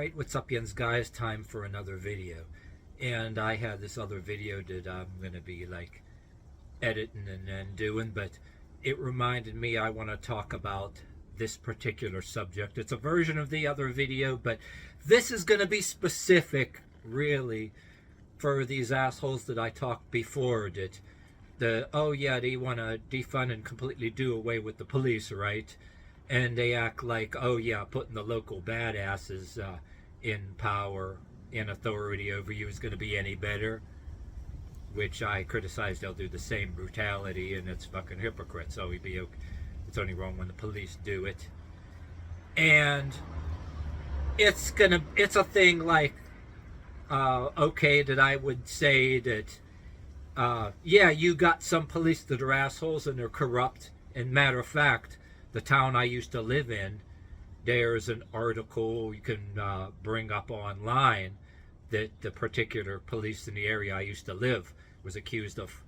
Alright, what's up, yens guys? Time for another video. And I had this other video that I'm going to be like editing and doing, but it reminded me I want to talk about this particular subject. It's a version of the other video, but this is going to be specific, really, for these assholes that I talked before that oh yeah, they want to defund and completely do away with the police, right? And they act like, oh yeah, putting the local badasses in power and authority over you is going to be any better, which I criticize. They'll do the same brutality, and it's fucking hypocrites. So it's only wrong when the police do it. And it's a thing like, okay, that I would say that yeah, you got some police that are assholes and they're corrupt. And matter of fact, the town I used to live in, there's an article you can bring up online that the particular police in the area I used to live was accused of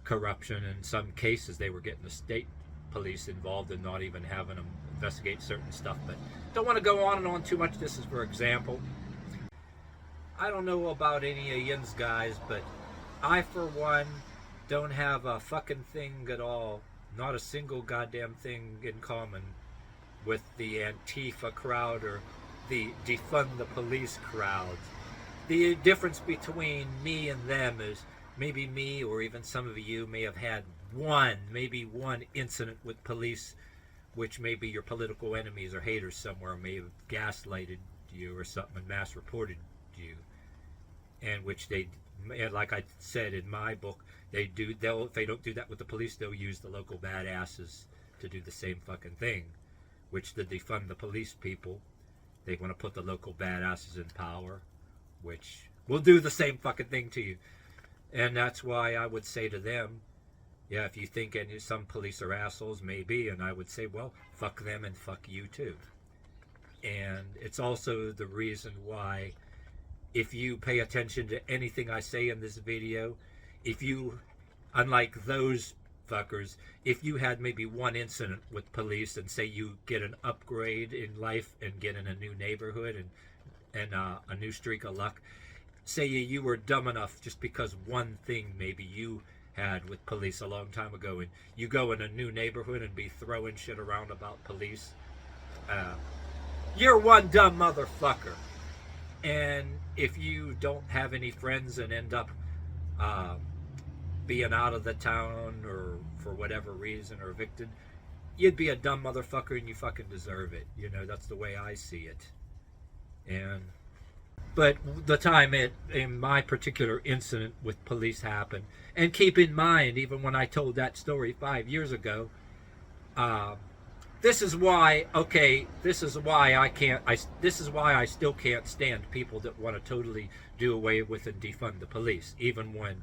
corruption. In some cases, they were getting the state police involved and not even having them investigate certain stuff. But don't want to go on and on too much. This is for example. I don't know about any of yins guys, but I, for one, don't have a fucking thing at all, not a single goddamn thing in common with the ANTIFA crowd or the defund the police crowd. The difference between me and them is maybe me, or even some of you, may have had maybe one incident with police, which maybe your political enemies or haters somewhere may have gaslighted you or something and mass reported you, and which they, like I said in my book, if they don't do that with the police, they'll use the local badasses to do the same fucking thing, which the defund the police people, they want to put the local badasses in power, which will do the same fucking thing to you. And that's why I would say to them, yeah, if you think some police are assholes, maybe, and I would say, well, fuck them and fuck you too. And it's also the reason why, if you pay attention to anything I say in this video, if you, unlike those fuckers, if you had maybe one incident with police and say you get an upgrade in life and get in a new neighborhood and a new streak of luck, say you were dumb enough just because one thing maybe you had with police a long time ago, and you go in a new neighborhood and be throwing shit around about police, you're one dumb motherfucker. And if you don't have any friends and end up being out of the town or for whatever reason or evicted, you'd be a dumb motherfucker and you fucking deserve it. You know, that's the way I see it. But the time in my particular incident with police happened, and keep in mind, even when I told that story 5 years ago, this is why, okay, this is why I still can't stand people that want to totally do away with and defund the police, even when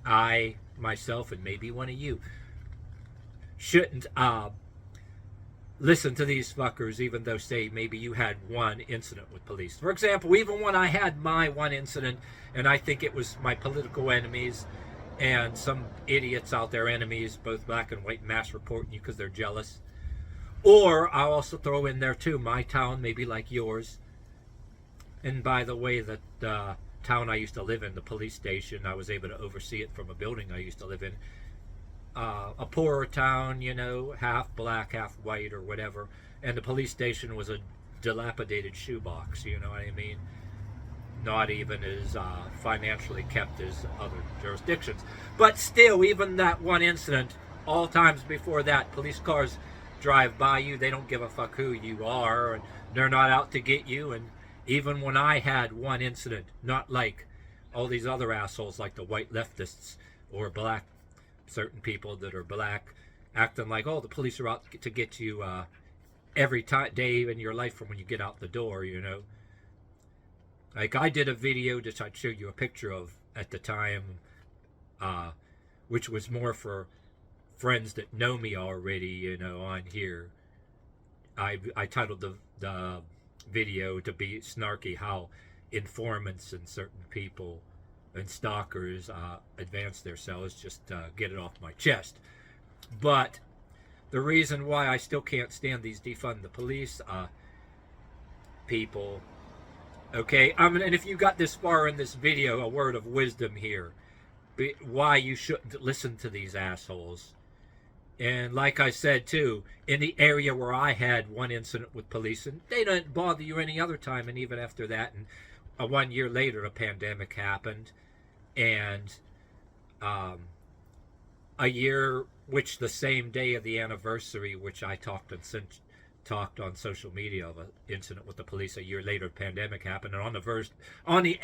I, myself, and maybe one of you, shouldn't listen to these fuckers, even though, say, maybe you had one incident with police. For example, even when I had my one incident, and I think it was my political enemies and some idiots out there, enemies, both black and white, mass reporting you because they're jealous. Or I'll also throw in there too, my town, maybe like yours. And by the way, the town I used to live in, the police station, I was able to oversee it from a building I used to live in. A poorer town, you know, half black, half white, or whatever. And the police station was a dilapidated shoebox, you know what I mean? Not even as financially kept as other jurisdictions. But still, even that one incident, all times before that, police cars drive by you, they don't give a fuck who you are, and they're not out to get you. And even when I had one incident, not like all these other assholes like the white leftists or black, certain people that are black, acting like, oh, the police are out to get you every day in your life from when you get out the door, you know. Like, I did a video that I'd show you a picture of at the time, which was more for friends that know me already, you know, on here. I titled the video to be snarky, how informants and certain people and stalkers advance themselves, just get it off my chest. But the reason why I still can't stand these defund the police people Okay, and if you got this far in this video, a word of wisdom here, why you shouldn't listen to these assholes. And like I said too, in the area where I had one incident with police, and they didn't bother you any other time, and even after that, and 1 year later, a pandemic happened, and um, a year, which the same day of the anniversary, which I talked on social media of an incident with the police. A year later, pandemic happened, and on the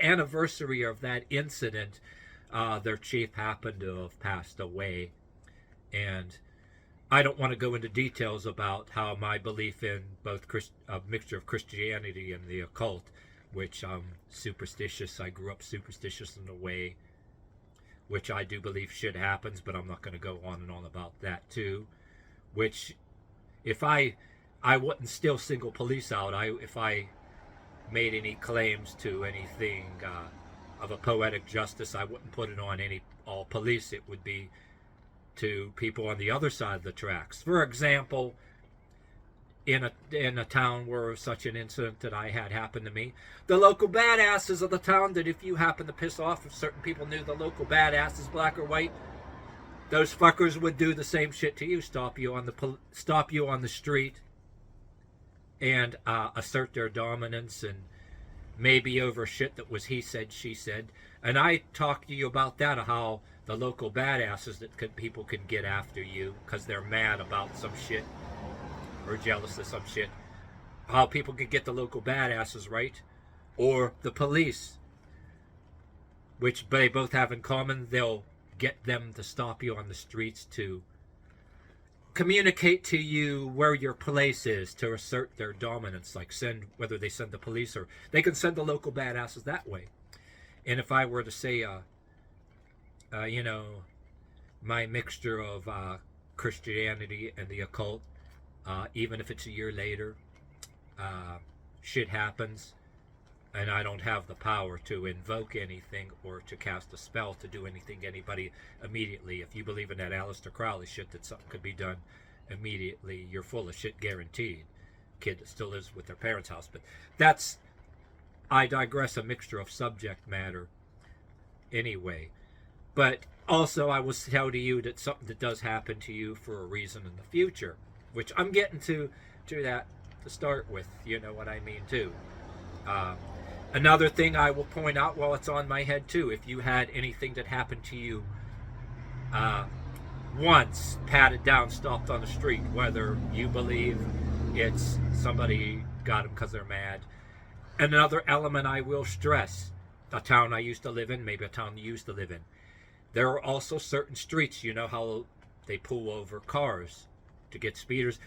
anniversary of that incident, their chief happened to have passed away. And I don't want to go into details about how my belief in both a mixture of Christianity and the occult, which I'm superstitious. I grew up superstitious in a way, which I do believe shit happens, but I'm not going to go on and on about that too. Which, if I wouldn't still single police out. If I made any claims to anything of a poetic justice, I wouldn't put it on all police. It would be to people on the other side of the tracks. For example, in a town where such an incident that I had happened to me, the local badasses of the town, that if you happen to piss off, if certain people knew the local badasses, black or white, those fuckers would do the same shit to you, stop you on the street, and assert their dominance, and maybe over shit that was he said, she said. And I talked to you about that, of how the local badasses people can get after you because they're mad about some shit or jealous of some shit. How people can get the local badasses, right? Or the police, which they both have in common. They'll get them to stop you on the streets to communicate to you where your place is, to assert their dominance, like whether they send the police or they can send the local badasses that way. And if I were to say, my mixture of Christianity and the occult, even if it's a year later, shit happens, and I don't have the power to invoke anything or to cast a spell to do anything to anybody immediately. If you believe in that Aleister Crowley shit, that something could be done immediately, you're full of shit, guaranteed. Kid that still lives with their parents' house. But that's, I digress, a mixture of subject matter anyway. But also, I will tell to you that something that does happen to you for a reason in the future, which I'm getting to that to start with, you know what I mean too. Another thing I will point out while it's on my head too, if you had anything that happened to you once, patted down, stopped on the street, whether you believe it's somebody got them because they're mad. Another element I will stress, a town I used to live in, maybe a town you used to live in, there are also certain streets, you know how they pull over cars to get speeders.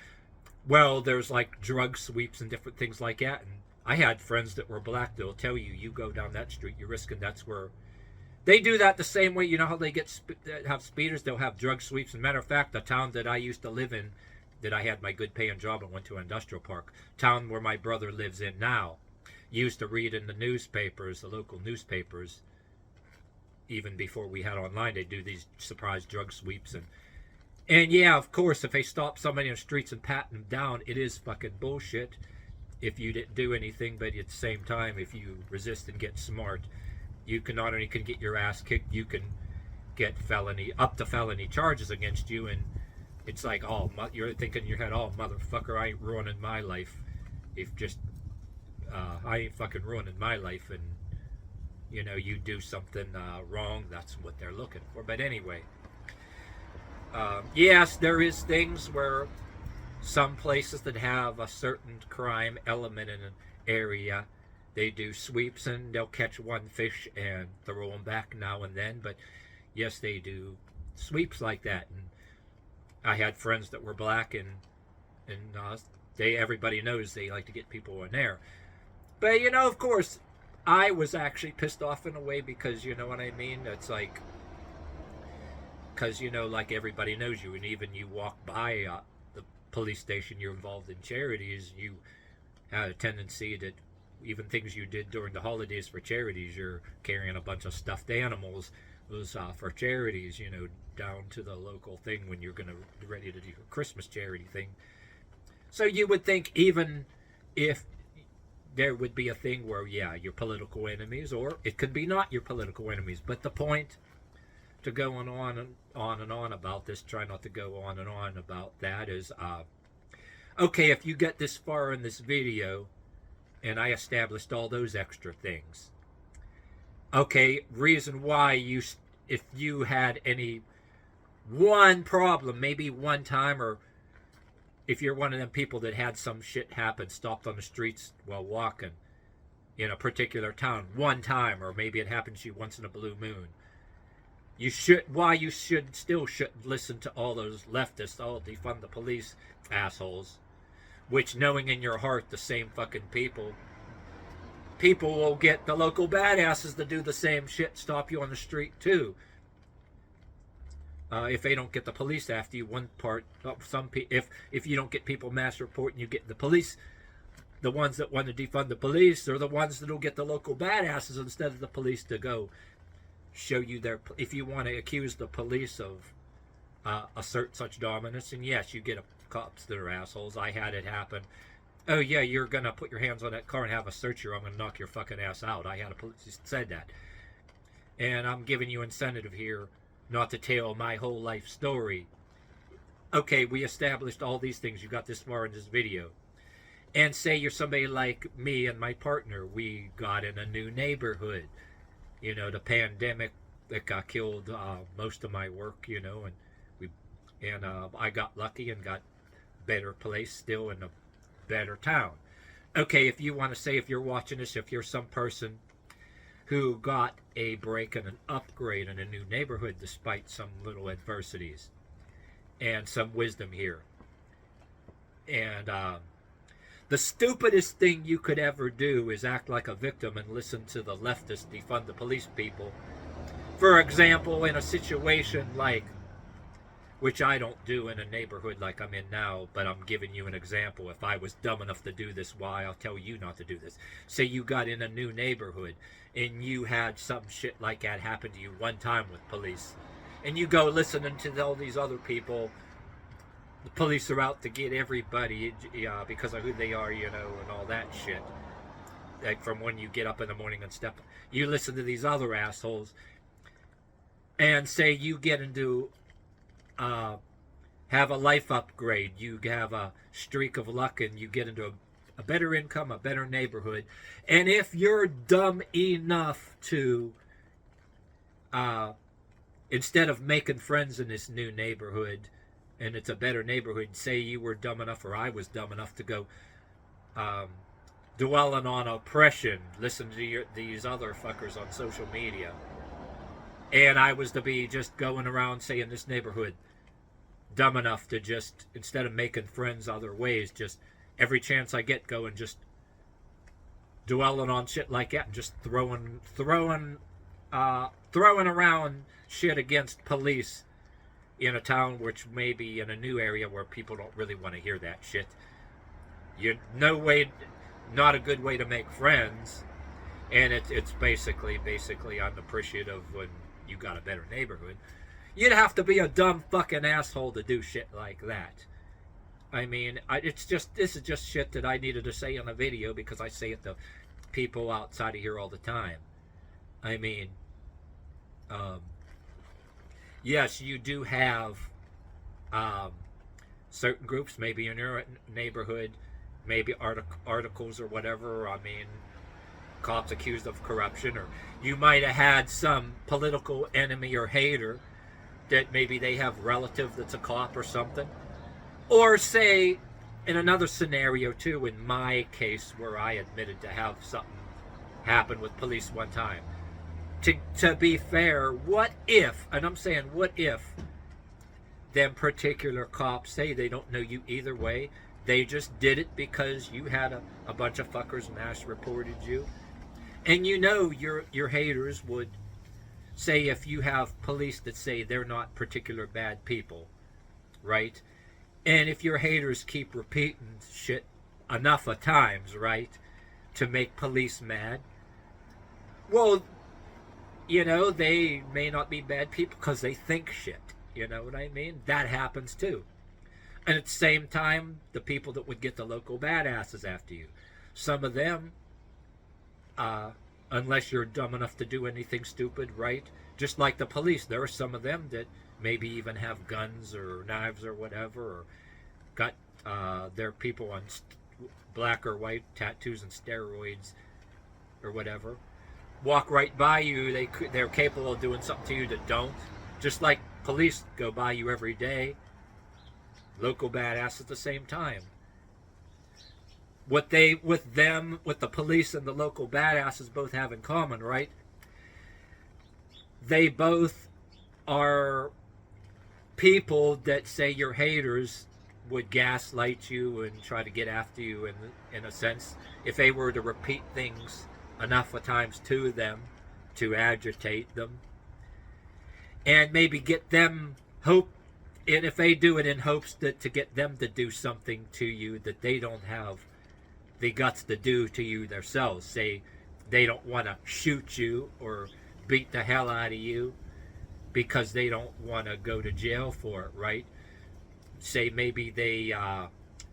Well, there's like drug sweeps and different things like that. And I had friends that were black. They'll tell you, you go down that street, you're risking. That's where they do that the same way. You know how they have speeders? They'll have drug sweeps. As a matter of fact, the town that I used to live in, that I had my good paying job and went to an industrial park, town where my brother lives in now, used to read in the newspapers, the local newspapers, even before we had online, they do these surprise drug sweeps. And yeah, of course, if they stop somebody on the streets and pat them down, it is fucking bullshit if you didn't do anything. But at the same time, if you resist and get smart, you can not only get your ass kicked, you can get up to felony charges against you. And it's like, oh, you're thinking in your head, oh, motherfucker, I ain't ruining my life. I ain't fucking ruining my life. And you do something wrong, that's what they're looking for. But anyway, yes, there is things where some places that have a certain crime element in an area, they do sweeps and they'll catch one fish and throw them back now and then. But yes, they do sweeps like that. And I had friends that were black, and everybody knows they like to get people in there. But of course, I was actually pissed off in a way, because you know what I mean? It's like, because like everybody knows you, and even you walk by the police station, you're involved in charities, you had a tendency that even things you did during the holidays for charities, you're carrying a bunch of stuffed animals, those for charities, down to the local thing when you're going to be ready to do a Christmas charity thing. So you would think, even if there would be a thing where, yeah, your political enemies, or it could be not your political enemies. But the point to going on and on about this, try not to go on and on about that, is, okay, if you get this far in this video, and I established all those extra things, okay, reason why you, if you had any one problem, maybe one time, or if you're one of them people that had some shit happen, stopped on the streets while walking in a particular town one time, or maybe it happened to you once in a blue moon, why you still shouldn't listen to all those leftists, all defund the police assholes, which, knowing in your heart the same fucking people will get the local badasses to do the same shit, stop you on the street too. If they don't get the police after you, one part, if you don't get people mass reporting, you get the police, the ones that want to defund the police, they're the ones that will get the local badasses instead of the police to go show you their, if you want to accuse the police of assert such dominance, and yes, you get cops that are assholes. I had it happen. Oh yeah, you're gonna put your hands on that car and have a search you, I'm gonna knock your fucking ass out. I had a police said that, and I'm giving you incentive here not to tell my whole life story. Okay, we established all these things. You got this far in this video, and say you're somebody like me and my partner. We got in a new neighborhood. You know, the pandemic that got killed most of my work. You know, and I got lucky and got better place still in a better town. Okay, if you want to say, if you're watching this, if you're some person who got a break and an upgrade in a new neighborhood despite some little adversities and some wisdom here, and the stupidest thing you could ever do is act like a victim and listen to the leftist defund the police people. For example, in a situation like, which I don't do in a neighborhood like I'm in now, but I'm giving you an example. If I was dumb enough to do this, why, I'll tell you not to do this. Say you got in a new neighborhood and you had some shit like that happen to you one time with police, and you go listening to all these other people, the police are out to get everybody because of who they are, you know, and all that shit. Like from when you get up in the morning and step, you listen to these other assholes, and say you get into have a life upgrade, you have a streak of luck, and you get into a better income, a better neighborhood. And if you're dumb enough to, instead of making friends in this new neighborhood, and it's a better neighborhood, say you were dumb enough, or I was dumb enough to go dwelling on oppression, listen to these other fuckers on social media, and I was to be just going around saying this neighborhood, dumb enough to just, instead of making friends other ways, just every chance I get going, just dwelling on shit like that, and just throwing around shit against police in a town, which may be in a new area where people don't really want to hear that shit. Not a good way to make friends, and it's basically unappreciative when you got a better neighborhood. You'd have to be a dumb fucking asshole to do shit like that. I mean, this is just shit that I needed to say on a video because I say it to people outside of here all the time. I mean, yes, you do have certain groups, maybe in your neighborhood, maybe articles or whatever. I mean, cops accused of corruption, or you might have had some political enemy or hater that maybe they have relative that's a cop or something. Or say, in another scenario too, in my case where I admitted to have something happen with police one time, to be fair, what if, and I'm saying what if, them particular cops, say they don't know you either way, they just did it because you had a bunch of fuckers mass reported you, and you know your haters would say, if you have police that say they're not particular bad people, right? And if your haters keep repeating shit enough of times, right, to make police mad, well, you know, they may not be bad people because they think shit. You know what I mean? That happens too. And at the same time, the people that would get the local badasses after you, some of them unless you're dumb enough to do anything stupid, right? Just like the police, there are some of them that maybe even have guns or knives or whatever, or got their people on black or white tattoos and steroids or whatever. Walk right by you, they're capable of doing something to you that don't. Just like police go by you every day, local badass at the same time. What the police and the local badasses both have in common, right? They both are people that say you're haters would gaslight you and try to get after you in a sense. If they were to repeat things enough of times to them to agitate them and maybe get them hope, and if they do it in hopes that to get them to do something to you that they don't have the guts to do to you themselves. Say they don't want to shoot you or beat the hell out of you because they don't want to go to jail for it, right? Say maybe they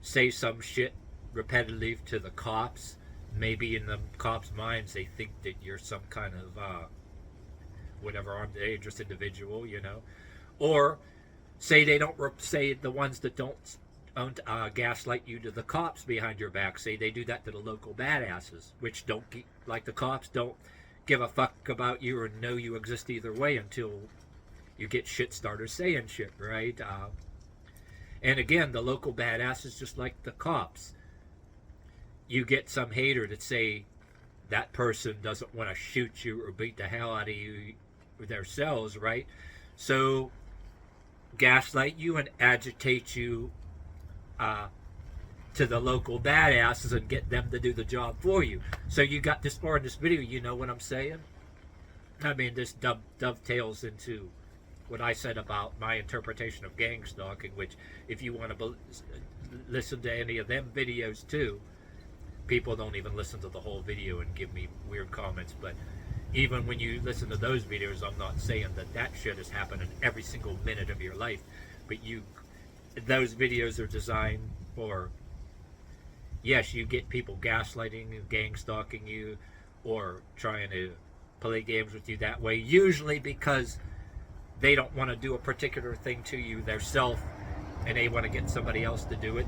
say some shit repetitively to the cops. Maybe in the cops' minds they think that you're some kind of whatever, armed dangerous individual, you know. Or say they don't say the ones that don't gaslight you to the cops behind your back. Say they do that to the local badasses, which don't like the cops don't give a fuck about you or know you exist either way until you get shit starters saying shit, right? And again, the local badasses, just like the cops, you get some hater that say that person doesn't want to shoot you or beat the hell out of you themselves, right? So gaslight you and agitate you to the local badasses and get them to do the job for you. So you got this far in this video, you know what I'm saying? I mean, this dovetails into what I said about my interpretation of gang stalking, which if you want to listen to any of them videos too, people don't even listen to the whole video and give me weird comments. But even when you listen to those videos, I'm not saying that shit is happening every single minute of your life, but those videos are designed for, yes, you get people gaslighting and gang stalking you or trying to play games with you that way, usually because they don't want to do a particular thing to you themselves and they want to get somebody else to do it.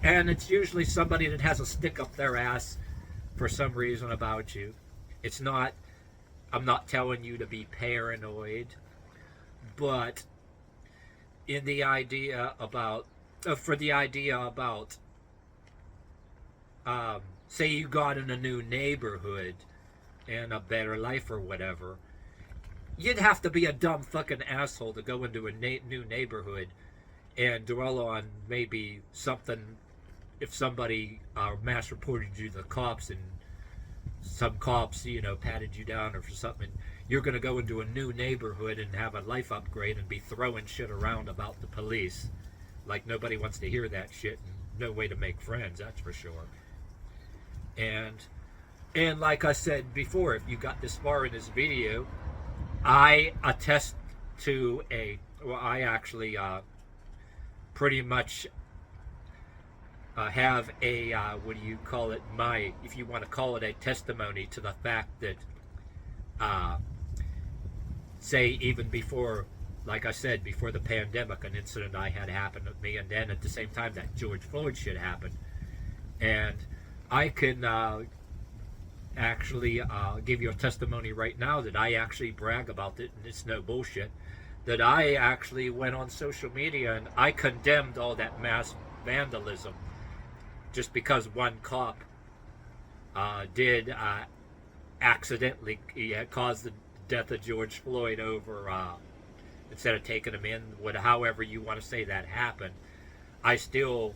And it's usually somebody that has a stick up their ass for some reason about you. I'm not telling you to be paranoid, but in the idea about, say you got in a new neighborhood and a better life or whatever, you'd have to be a dumb fucking asshole to go into a new neighborhood and dwell on maybe something. If somebody mass reported you to the cops and some cops, patted you down or for something, you're going to go into a new neighborhood and have a life upgrade and be throwing shit around about the police. Like nobody wants to hear that shit, and no way to make friends, that's for sure. And like I said before, if you got this far in this video, I attest to I actually pretty much have a, what do you call it, if you want to call it a testimony to the fact that, say even before, like I said, before the pandemic, an incident I had happened with me, and then at the same time that George Floyd shit happened. And I can actually give you a testimony right now that I actually brag about it, and it's no bullshit, that I actually went on social media and I condemned all that mass vandalism just because one cop did accidentally caused the death of George Floyd over, instead of taking him in, however you want to say that happened. I still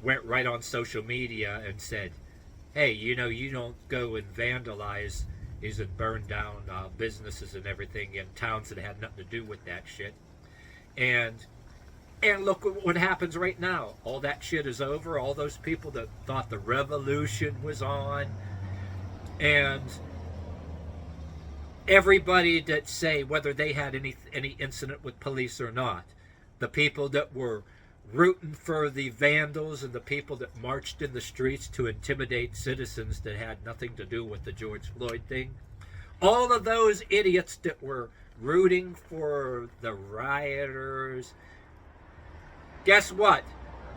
went right on social media and said, hey, you don't go and vandalize and burn down businesses and everything in towns that had nothing to do with that shit. And look what happens right now. All that shit is over. All those people that thought the revolution was on, and everybody that say whether they had any incident with police or not, the people that were rooting for the vandals and the people that marched in the streets to intimidate citizens that had nothing to do with the George Floyd thing. All of those idiots that were rooting for the rioters, guess what?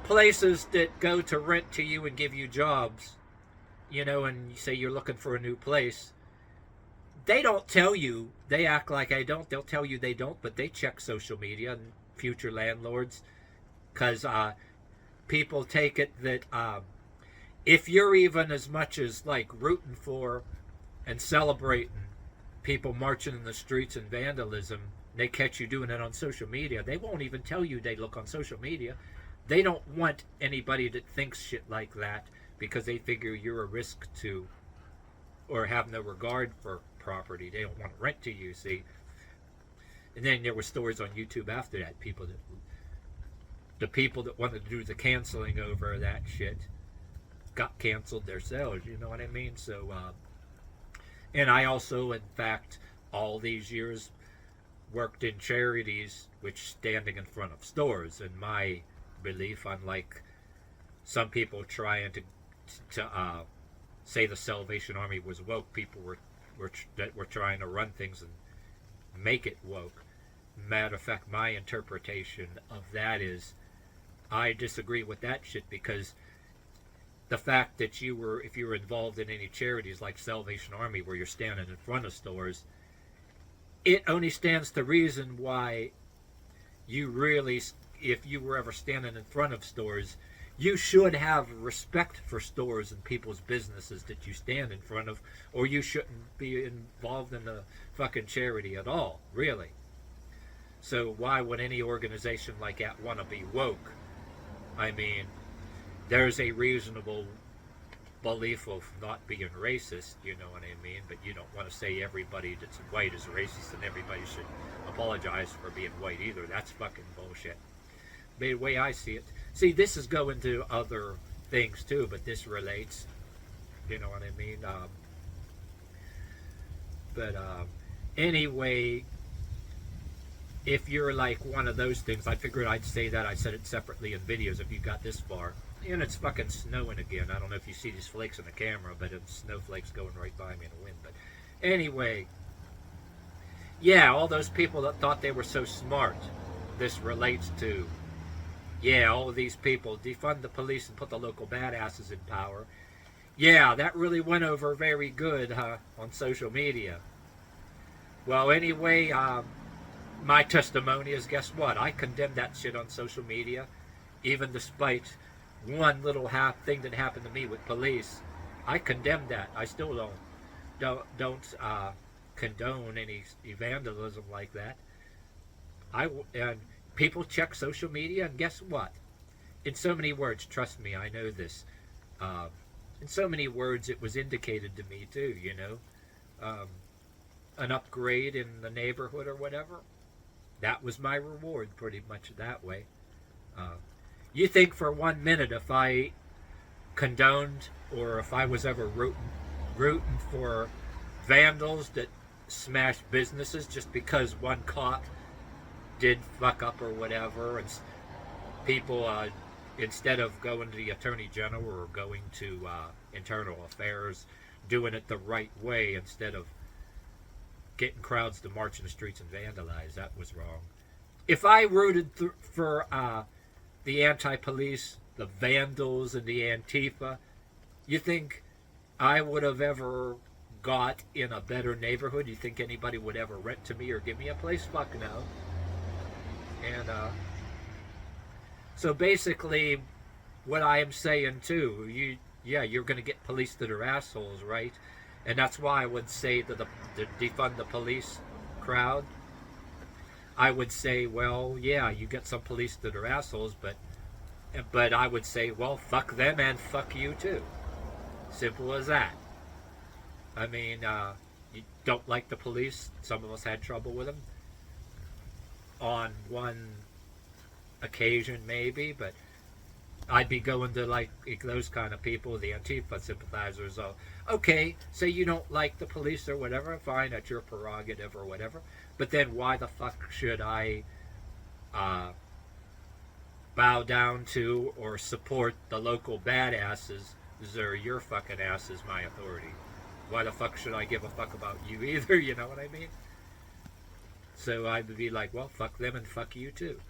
Places that go to rent to you and give you jobs, and you say you're looking for a new place, they don't tell you. They act like I don't. They'll tell you they don't, but they check social media and future landlords, because people take it that if you're even as much as like rooting for and celebrating people marching in the streets and vandalism, they catch you doing it on social media, they won't even tell you they look on social media. They don't want anybody that thinks shit like that, because they figure you're a risk to, or have no regard for property. They don't want to rent to you, see. And then there were stories on YouTube after that. The people that wanted to do the canceling over that shit got canceled themselves. You know what I mean? So, and I also, in fact, all these years worked in charities, which standing in front of stores. In my belief, unlike some people trying to say the Salvation Army was woke, people that were trying to run things and make it woke. Matter of fact, my interpretation of that is, I disagree with that shit, because the fact that if you were involved in any charities like Salvation Army where you're standing in front of stores, it only stands to reason why you really, if you were ever standing in front of stores, you should have respect for stores and people's businesses that you stand in front of, or you shouldn't be involved in the fucking charity at all, really. So why would any organization like that want to be woke? I mean, there's a reasonable belief of not being racist, you know what I mean? But you don't want to say everybody that's white is racist and everybody should apologize for being white either. That's fucking bullshit. But the way I see it, see, this is going to other things too, but this relates, you know what I mean? Anyway, if you're like one of those things, I figured I'd say that. I said it separately in videos if you got this far. And it's fucking snowing again. I don't know if you see these flakes in the camera, but it's snowflakes going right by me in the wind. But anyway, yeah, all those people that thought they were so smart, this relates to. Yeah, all of these people, defund the police and put the local badasses in power. Yeah, that really went over very good on social media. Well, anyway, my testimony is, guess what? I condemned that shit on social media, even despite one little thing that happened to me with police. I condemned that. I still don't condone any vandalism like that. And people check social media, and guess what? In so many words, trust me, I know this. In so many words, it was indicated to me too. An upgrade in the neighborhood or whatever. That was my reward, pretty much that way. You think for 1 minute if I condoned, or if I was ever rooting for vandals that smash businesses just because one cop did fuck up or whatever, and people, instead of going to the Attorney General or going to Internal Affairs, doing it the right way instead of getting crowds to march in the streets and vandalize, that was wrong. If I rooted for the anti-police, the vandals, and the Antifa, you think I would have ever got in a better neighborhood? You think anybody would ever rent to me or give me a place? Fuck no. And so basically, what I am saying too, you're going to get police that are assholes, right? And that's why I would say to the defund the police crowd, I would say, well, yeah, you get some police that are assholes, but I would say, well, fuck them and fuck you too. Simple as that. I mean, you don't like the police. Some of us had trouble with them on one occasion maybe, but I'd be going to like those kind of people, the Antifa sympathizers. Okay, say you don't like the police or whatever, fine, that's your prerogative or whatever. But then why the fuck should I bow down to or support the local badasses, or your fucking ass is my authority. Why the fuck should I give a fuck about you either? You know what I mean? So I would be like, well, fuck them and fuck you too.